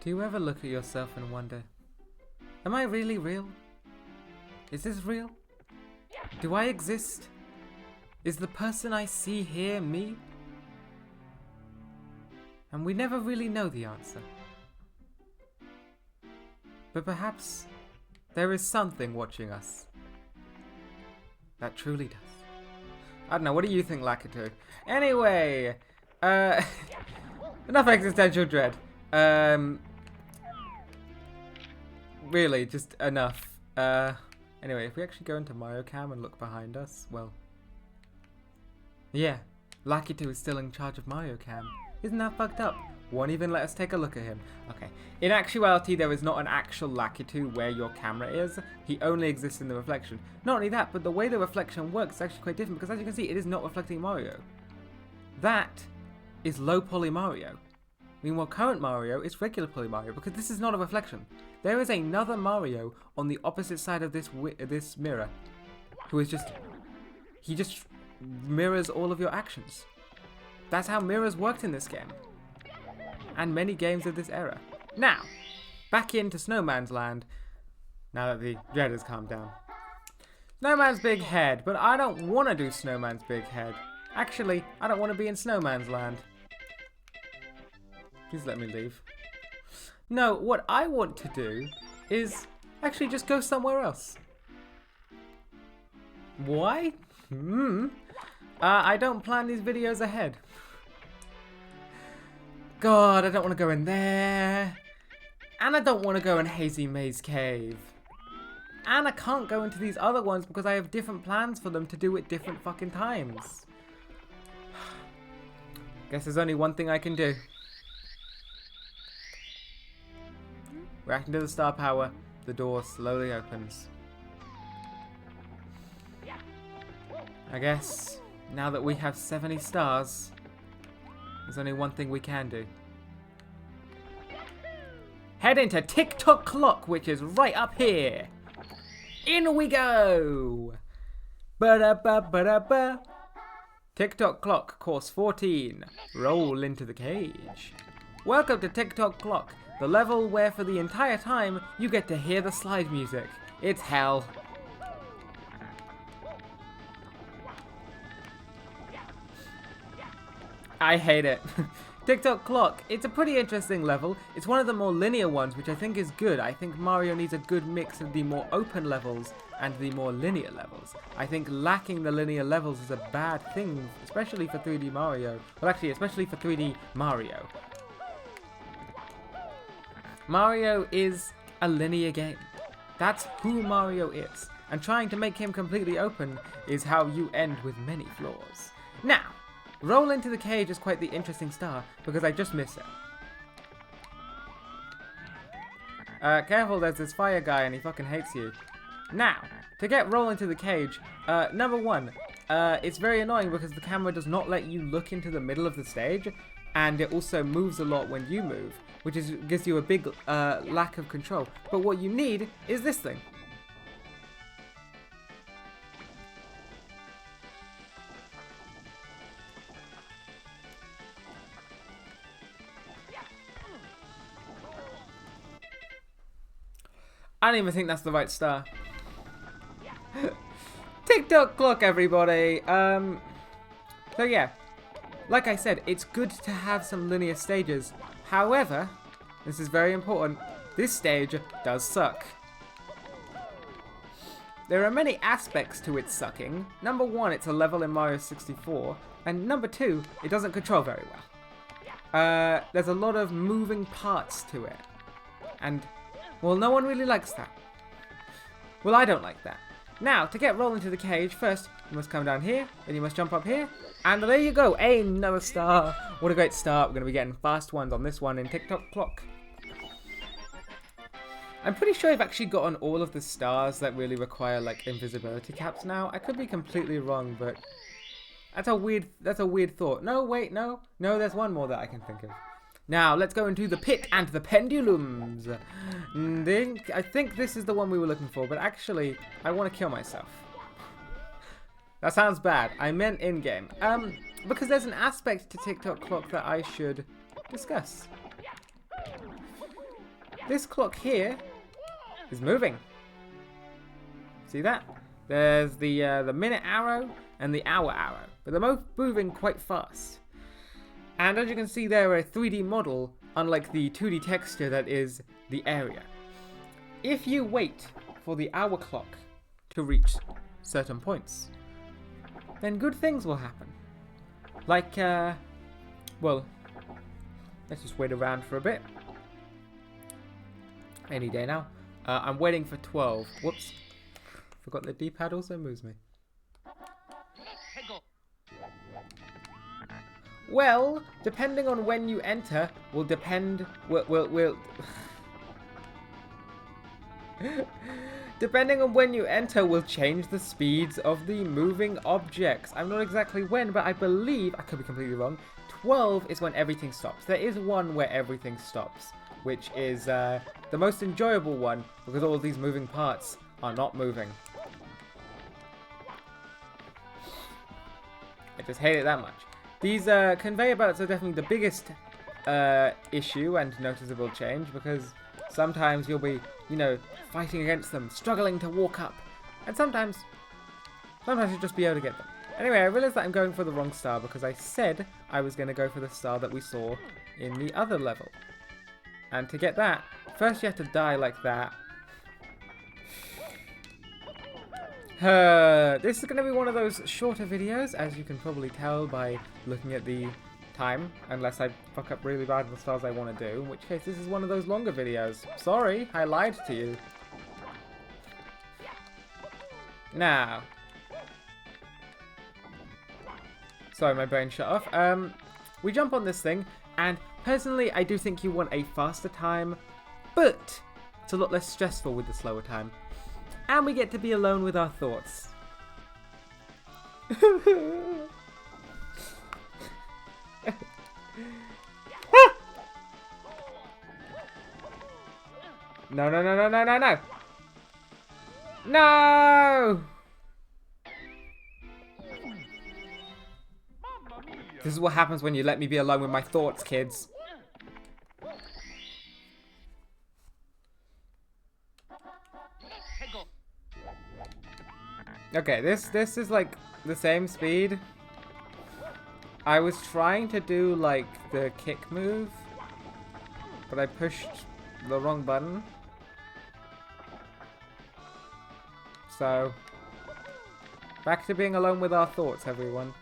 Do you ever look at yourself and wonder, am I really real? Is this real? Do I exist? Is the person I see here me? And we never really know the answer. But perhaps there is something watching us that truly does. I don't know, what do you think, Lakitu? Anyway, enough existential dread. Really, just enough. Anyway, if we actually go into Mario Cam and look behind us, well, yeah, Lakitu is still in charge of Mario Cam. Isn't that fucked up? Won't even let us take a look at him. Okay, in actuality, there is not an actual Lakitu where your camera is. He only exists in the reflection. Not only that, but the way the reflection works is actually quite different, because as you can see, it is not reflecting Mario. That is low poly Mario. Meanwhile, current Mario is regular poly Mario, because this is not a reflection. There is another Mario on the opposite side of this mirror, who is he just mirrors all of your actions. That's how mirrors worked in this game, and many games of this era. Now, back into Snowman's Land, now that the dread has calmed down. Snowman's Big Head, but I don't want to do Snowman's Big Head. Actually, I don't want to be in Snowman's Land. Please let me leave. No, what I want to do is actually just go somewhere else. Why? I don't plan these videos ahead. God, I don't want to go in there. And I don't want to go in Hazy Maze Cave. And I can't go into these other ones because I have different plans for them to do at different fucking times. Guess there's only one thing I can do. Reacting to the star power, the door slowly opens. I guess, now that we have 70 stars, there's only one thing we can do. Head into TikTok Clock, which is right up here. In we go! Ba-da-ba-ba-da-ba. TikTok Clock, course 14. Roll into the cage. Welcome to TikTok Clock, the level where for the entire time you get to hear the slide music. It's hell. I hate it. TikTok Clock, it's a pretty interesting level. It's one of the more linear ones, which I think is good. I think Mario needs a good mix of the more open levels and the more linear levels. I think lacking the linear levels is a bad thing, especially for 3D Mario. Well, actually, especially for 3D Mario. Mario is a linear game. That's who Mario is. And trying to make him completely open is how you end with many flaws. Now, Roll into the Cage is quite the interesting star, because I just miss it. Careful, there's this fire guy and he fucking hates you. Now, to get Roll into the Cage, number one, it's very annoying because the camera does not let you look into the middle of the stage, and it also moves a lot when you move, which gives you a big lack of control. But what you need is this thing. I don't even think that's the right star. TikTok Clock, everybody. So yeah, like I said, it's good to have some linear stages. However, this is very important, this stage does suck. There are many aspects to its sucking. Number one, it's a level in Mario 64. And number two, it doesn't control very well. There's a lot of moving parts to it. And, well, no one really likes that. Well, I don't like that. Now, to get Roll into the Cage, first, you must come down here, then you must jump up here, and there you go, another star. What a great start. We're going to be getting fast ones on this one in TikTok Clock. I'm pretty sure I've actually gotten all of the stars that really require, like, invisibility caps now. I could be completely wrong, but that's a weird thought. No, wait, no, there's one more that I can think of. Now, let's go into the pit and the pendulums. I think this is the one we were looking for, but actually, I want to kill myself. That sounds bad. I meant in-game. Because there's an aspect to TikTok Clock that I should discuss. this clock here is moving. See that? There's the minute arrow and the hour arrow, but they're both moving quite fast. And as you can see, they're a 3D model, unlike the 2D texture that is the area. If you wait for the hour clock to reach certain points, then good things will happen. Like, well, let's just wait around for a bit. Any day now. I'm waiting for 12. Whoops. Forgot the D-pad also moves me. Well, depending on when you enter, will depend... will depending on when you enter will change the speeds of the moving objects. I'm not exactly when, but I believe, I could be completely wrong, 12 is when everything stops. There is one where everything stops, which is the most enjoyable one, because all of these moving parts are not moving. I just hate it that much. These conveyor belts are definitely the biggest issue and noticeable change, because sometimes you'll be, you know, fighting against them, struggling to walk up, and sometimes you'll just be able to get them. Anyway, I realized that I'm going for the wrong star because I said I was going to go for the star that we saw in the other level. And to get that, first you have to die like that. This is going to be one of those shorter videos, as you can probably tell by looking at the time, unless I fuck up really bad with the stars I want to do, in which case this is one of those longer videos. Sorry, I lied to you. Now. Sorry, my brain shut off. We jump on this thing, and personally, I do think you want a faster time, but it's a lot less stressful with the slower time. And we get to be alone with our thoughts. No, no, no, no, no, no, no! No! This is what happens when you let me be alone with my thoughts, kids. Okay, this is like the same speed. I was trying to do like the kick move, but I pushed the wrong button. So, back to being alone with our thoughts, everyone.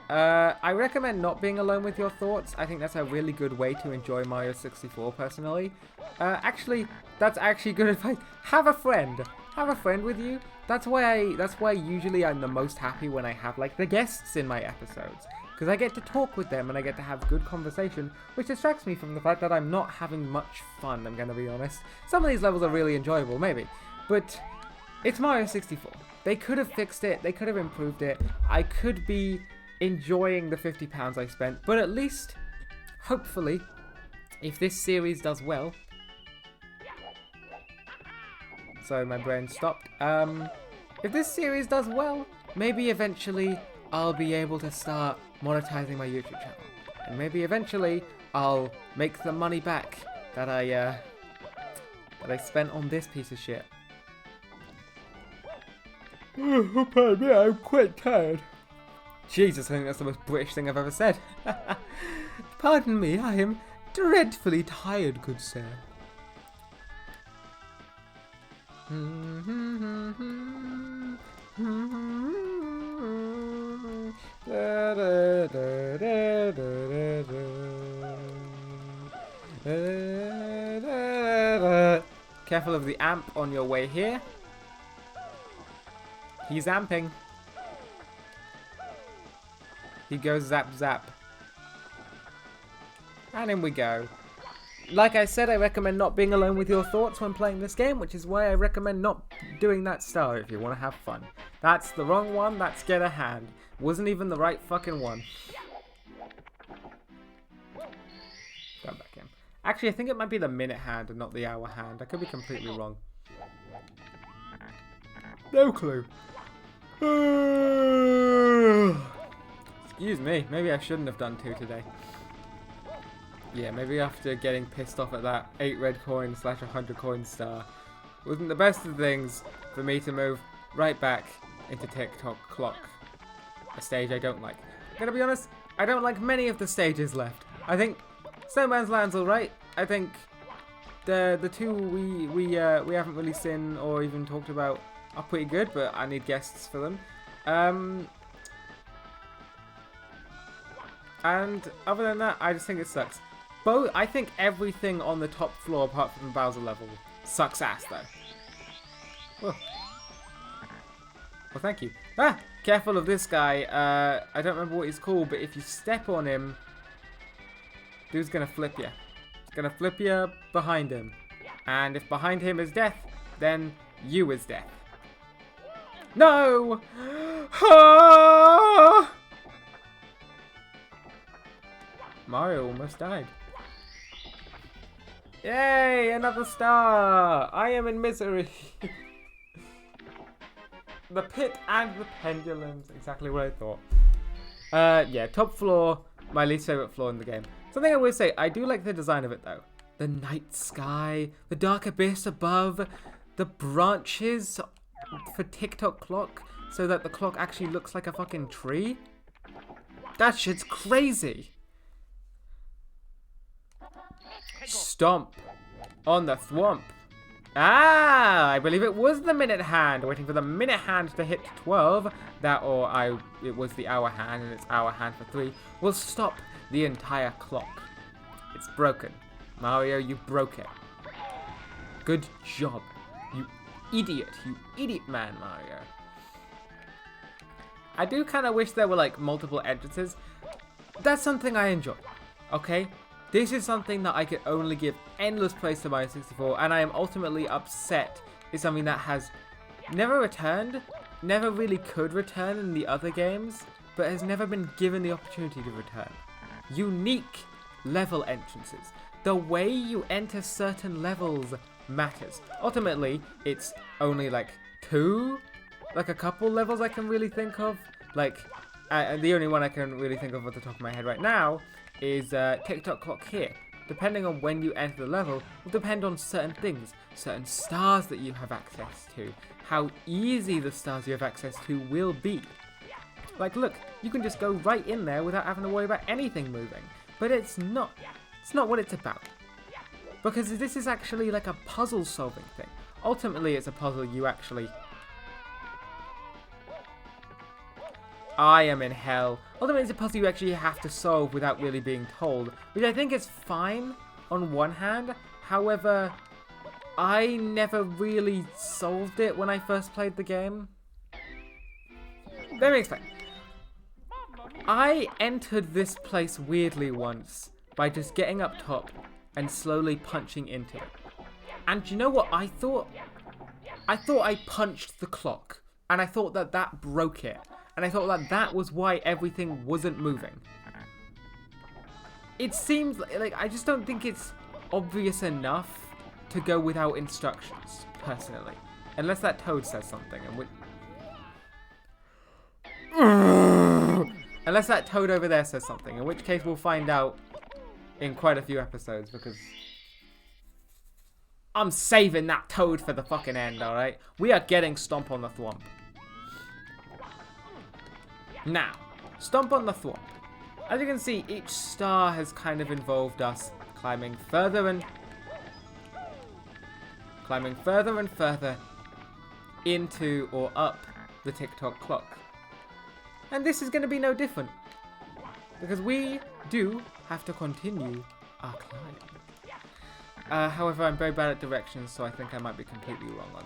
I recommend not being alone with your thoughts. I think that's a really good way to enjoy Mario 64, personally. Actually, that's actually good advice. Have a friend. Have a friend with you. That's why usually I'm the most happy when I have like the guests in my episodes, because I get to talk with them and I get to have good conversation, which distracts me from the fact that I'm not having much fun. I'm gonna be honest. Some of these levels are really enjoyable, maybe, but it's Mario 64. They could have fixed it. They could have improved it. I could be enjoying the £50 I spent, but at least, hopefully, if this series does well. Sorry, my brain stopped. If this series does well, maybe eventually I'll be able to start monetizing my YouTube channel, and maybe eventually I'll make the money back that I spent on this piece of shit. Pardon me, I'm quite tired. Jesus, I think that's the most British thing I've ever said. Pardon me, I am dreadfully tired, good sir. Careful of the amp on your way here. He's amping. He goes zap zap. And in we go. Like I said, I recommend not being alone with your thoughts when playing this game, which is why I recommend not doing that star if you want to have fun. That's the wrong one, that's Get a Hand. Wasn't even the right fucking one. Go back in. Actually, I think it might be the minute hand and not the hour hand. I could be completely wrong. No clue. Excuse me, maybe I shouldn't have done 2 today. Yeah, maybe after getting pissed off at that 8 red coin / 100 coin star, it wasn't the best of things for me to move right back into TikTok Clock, a stage I don't like. I'm gonna be honest, I don't like many of the stages left. I think Snowman's Land's alright. I think the two we haven't really seen or even talked about are pretty good, but I need guests for them. And other than that, I just think it sucks. I think everything on the top floor apart from the Bowser level sucks ass though. Well, thank you. Ah! Careful of this guy. I don't remember what he's called, but if you step on him, dude's gonna flip you. He's gonna flip you behind him. And if behind him is death, then you is death. No! Ah! Mario almost died. Yay! Another star! I am in misery. The pit and the pendulums. Exactly what I thought. Yeah, top floor, my least favorite floor in the game. Something I will say, I do like the design of it though. The night sky, the dark abyss above, the branches for TikTok Clock so that the clock actually looks like a fucking tree. That shit's crazy. Stomp on the thwomp. Ah, I believe it was the minute hand. Waiting for the minute hand to hit 12. It was the hour hand, and it's hour hand for 3. Will stop the entire clock. It's broken. Mario, you broke it. Good job. You idiot man, Mario. I do kind of wish there were like multiple entrances. That's something I enjoy. Okay? This is something that I could only give endless praise to Mario 64, and I am ultimately upset is something that has never returned, never really could return in the other games, but has never been given the opportunity to return. Unique level entrances. The way you enter certain levels matters. Ultimately, it's only like a couple levels I can really think of. Like, the only one I can really think of at the top of my head right now is TikTok Clock here. Depending on when you enter the level, will depend on certain things, certain stars that you have access to, how easy the stars you have access to will be. Like, look, you can just go right in there without having to worry about anything moving. But it's not what it's about. Because this is actually like a puzzle solving thing. Ultimately, it's a puzzle you actually... I am in hell. Ultimately, it's a puzzle you actually have to solve without really being told, which I think is fine on one hand. However, I never really solved it when I first played the game. Let me explain. I entered this place weirdly once by just getting up top and slowly punching into it. And you know what I thought? I thought I punched the clock, and I thought that broke it. And I thought that was why everything wasn't moving. It seems like I just don't think it's obvious enough to go without instructions, personally. Unless that Toad says something. Unless that Toad over there says something, in which case we'll find out in quite a few episodes, because I'm saving that Toad for the fucking end, alright? We are getting Stomp on the Thwomp. Now, Stomp on the Thwomp. As you can see, each star has kind of involved us climbing further and further into or up the TikTok Clock. And this is going to be no different, because we do have to continue our climb. However, I'm very bad at directions, so I think I might be completely wrong on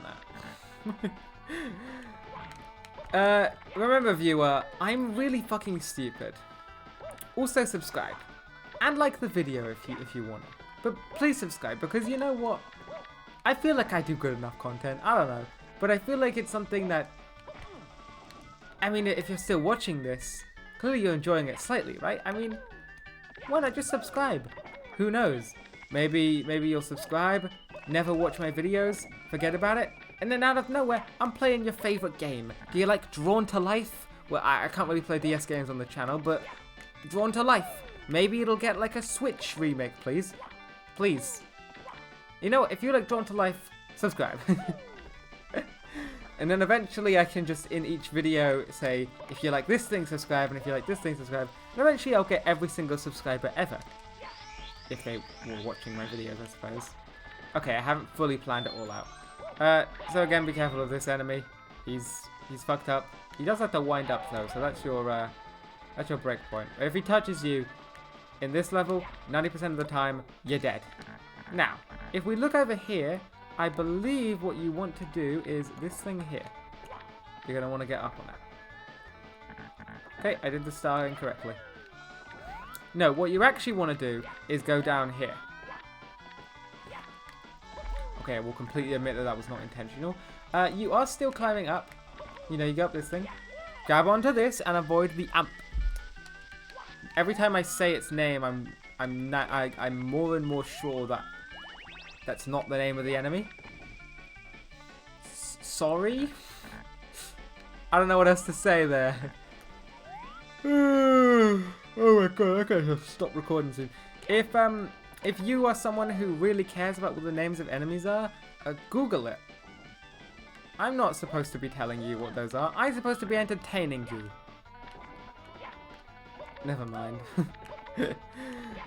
that. Remember, viewer, I'm really fucking stupid. Also subscribe and like the video if you want it. But please subscribe, because you know what? I feel like I do good enough content. I don't know, but I feel like it's something that, I mean, if you're still watching this, clearly you're enjoying it slightly, right? I mean, why not just subscribe? Who knows? Maybe you'll subscribe, never watch my videos, forget about it, and then out of nowhere, I'm playing your favorite game. Do you like Drawn to Life? Well, I can't really play DS games on the channel, but Drawn to Life. Maybe it'll get like a Switch remake, please. Please. You know what? If you like Drawn to Life, subscribe. And then eventually I can just in each video say, if you like this thing, subscribe, and if you like this thing, subscribe. And eventually I'll get every single subscriber ever. If they were watching my videos, I suppose. Okay, I haven't fully planned it all out. So again, be careful of this enemy. He's fucked up. He does have to wind up though, so that's your break point. If he touches you in this level, 90% of the time, you're dead. Now, if we look over here, I believe what you want to do is this thing here. You're going to want to get up on it. Okay, I did the star incorrectly. No, what you actually want to do is go down here. Okay, we'll completely admit that that was not intentional. You are still climbing up. You know, you go up this thing. Grab onto this and avoid the amp. Every time I say its name, I'm more and more sure that that's not the name of the enemy. Sorry? I don't know what else to say there. Oh my god, I gotta stop recording soon. If you are someone who really cares about what the names of enemies are, Google it. I'm not supposed to be telling you what those are. I'm supposed to be entertaining you. Never mind.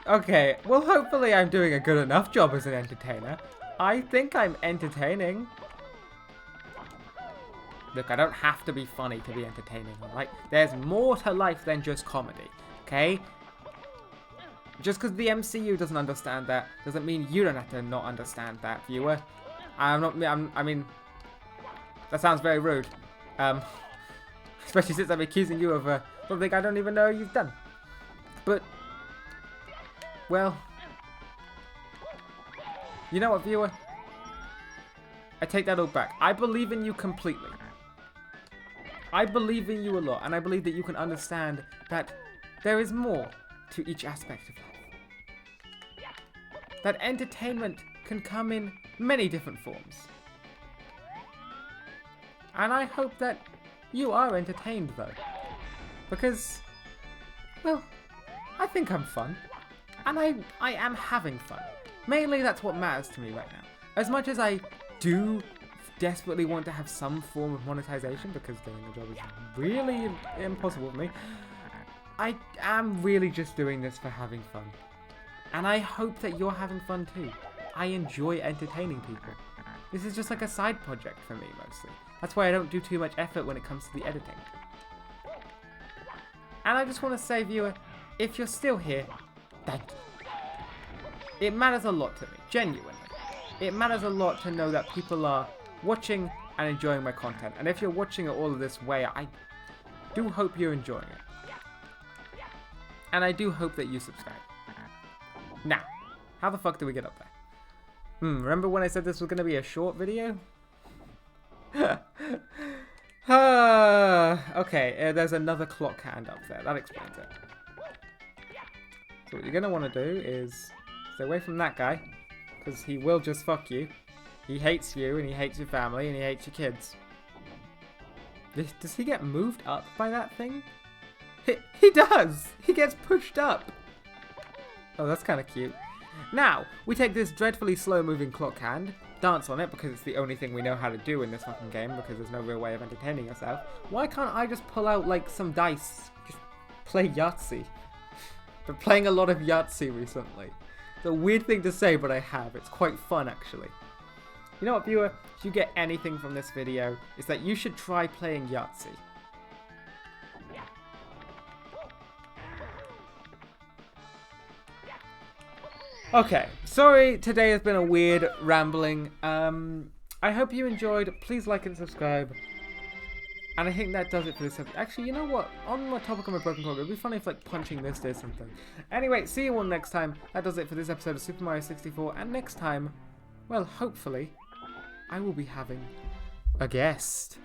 Okay, well hopefully I'm doing a good enough job as an entertainer. I think I'm entertaining. Look, I don't have to be funny to be entertaining, alright? There's more to life than just comedy, okay? Just because the MCU doesn't understand that doesn't mean you don't have to not understand that, viewer. I mean, that sounds very rude. Especially since I'm accusing you of something I don't even know you've done. But, well, you know what, viewer? I take that all back. I believe in you completely. I believe in you a lot, and I believe that you can understand that there is more to each aspect of life. That entertainment can come in many different forms. And I hope that you are entertained, though. Because, well, I think I'm fun. And I am having fun. Mainly that's what matters to me right now. As much as I do desperately want to have some form of monetization, because doing the job is really impossible for me, I am really just doing this for having fun. And I hope that you're having fun too. I enjoy entertaining people. This is just like a side project for me, mostly. That's why I don't do too much effort when it comes to the editing. And I just want to say, viewer, if you're still here, thank you. It matters a lot to me, genuinely. It matters a lot to know that people are watching and enjoying my content. And if you're watching it all of this way, I do hope you're enjoying it. And I do hope that you subscribe. Now, how the fuck do we get up there? Remember when I said this was going to be a short video? Okay, there's another clock hand up there. That explains it. So what you're going to want to do is stay away from that guy, because he will just fuck you. He hates you, and he hates your family, and he hates your kids. Does he get moved up by that thing? He does! He gets pushed up! Oh, that's kind of cute. Now, we take this dreadfully slow-moving clock hand, dance on it, because it's the only thing we know how to do in this fucking game, because there's no real way of entertaining yourself. Why can't I just pull out, like, some dice? Just play Yahtzee. Been playing a lot of Yahtzee recently. It's a weird thing to say, but I have. It's quite fun, actually. You know what, viewer? If you get anything from this video, it's that you should try playing Yahtzee. Okay, sorry today has been a weird rambling. I hope you enjoyed. Please like and subscribe. And I think that does it for this episode. Actually, you know what? On the topic of my broken clock, it would be funny if like punching this did something. Anyway, see you all next time. That does it for this episode of Super Mario 64. And next time, well, hopefully, I will be having a guest.